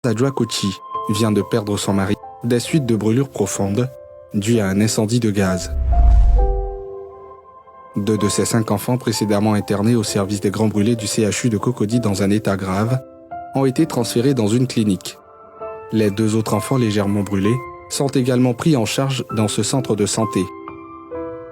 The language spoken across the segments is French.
Adjoa Kochi vient de perdre son mari des suites de brûlures profondes dues à un incendie de gaz. 2 de ses 5 enfants précédemment internés au service des grands brûlés du CHU de Cocody dans un état grave ont été transférés dans une clinique. Les 2 autres enfants légèrement brûlés sont également pris en charge dans ce centre de santé.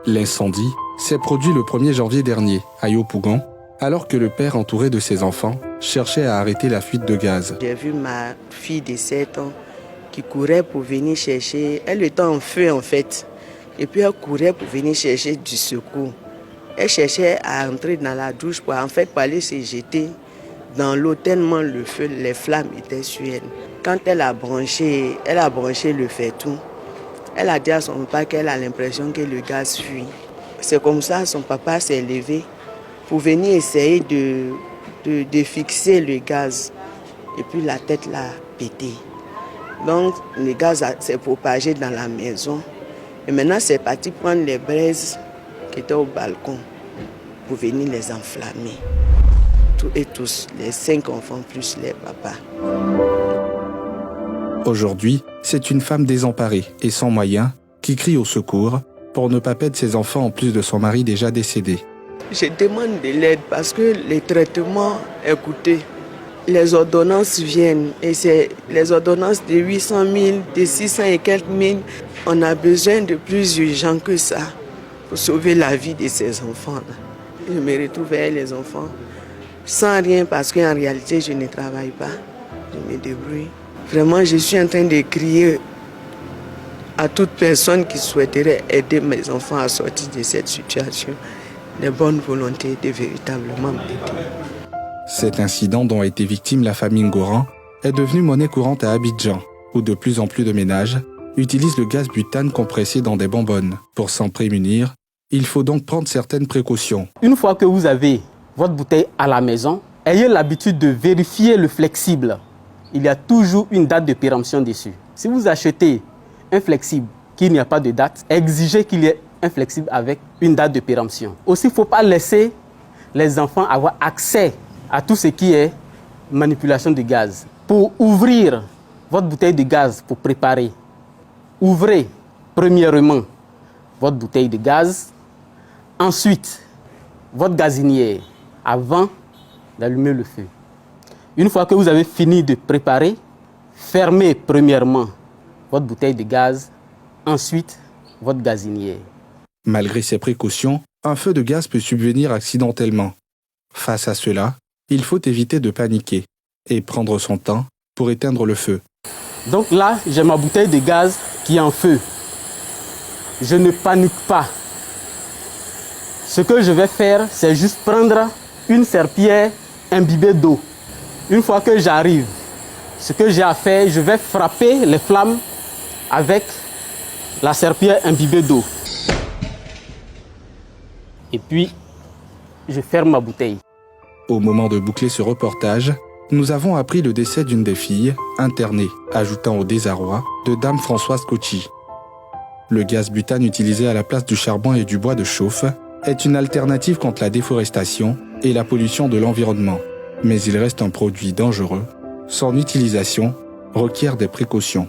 L'incendie s'est produit le 1er janvier dernier à Yopougon, alors que le père entouré de ses enfants cherchait à arrêter la fuite de gaz. J'ai vu ma fille de 7 ans qui courait pour venir chercher. Elle était en feu en fait. Et puis elle courait pour venir chercher du secours. Elle cherchait à entrer dans la douche pour aller se jeter dans l'eau tellement le feu, les flammes étaient sur elle. Quand elle a branché le faitout, elle a dit à son papa qu'elle a l'impression que le gaz fuit. C'est comme ça son papa s'est levé pour venir essayer de fixer le gaz. Et puis la tête l'a pété. Donc le gaz s'est propagé dans la maison. Et maintenant c'est parti prendre les braises qui étaient au balcon pour venir les enflammer. Tous et tous, les 5 enfants plus les papas. Aujourd'hui, c'est une femme désemparée et sans moyens qui crie au secours pour ne pas perdre ses enfants en plus de son mari déjà décédé. Je demande de l'aide parce que les traitements, écoutez, les ordonnances viennent et c'est les ordonnances de 800 000, de 600 et quelques mille. On a besoin de plus urgent que ça pour sauver la vie de ces enfants-là. Je me retrouve avec les enfants sans rien parce qu'en réalité, je ne travaille pas. Je me débrouille. Vraiment, je suis en train de crier à toute personne qui souhaiterait aider mes enfants à sortir de cette situation. De bonne volonté de véritablement m'aider. Cet incident dont a été victime la famille Ngoran est devenu monnaie courante à Abidjan, où de plus en plus de ménages utilisent le gaz butane compressé dans des bonbonnes. Pour s'en prémunir, il faut donc prendre certaines précautions. Une fois que vous avez votre bouteille à la maison, ayez l'habitude de vérifier le flexible. Il y a toujours une date de péremption dessus. Si vous achetez un flexible qui n'y a pas de date, exigez qu'il y ait un flexible avec une date de péremption. Aussi, il ne faut pas laisser les enfants avoir accès à tout ce qui est manipulation de gaz. Pour ouvrir votre bouteille de gaz pour préparer, ouvrez premièrement votre bouteille de gaz, ensuite votre gazinière avant d'allumer le feu. Une fois que vous avez fini de préparer, fermez premièrement votre bouteille de gaz, ensuite votre gazinière. Malgré ces précautions, un feu de gaz peut subvenir accidentellement. Face à cela, il faut éviter de paniquer et prendre son temps pour éteindre le feu. Donc là, j'ai ma bouteille de gaz qui est en feu. Je ne panique pas. Ce que je vais faire, c'est juste prendre une serpillière imbibée d'eau. Une fois que j'arrive, ce que j'ai à faire, je vais frapper les flammes avec la serpillière imbibée d'eau. Et puis, je ferme ma bouteille. Au moment de boucler ce reportage, nous avons appris le décès d'une des filles, internée, ajoutant au désarroi de Dame Françoise Kochi. Le gaz butane utilisé à la place du charbon et du bois de chauffe est une alternative contre la déforestation et la pollution de l'environnement. Mais il reste un produit dangereux. Son utilisation requiert des précautions.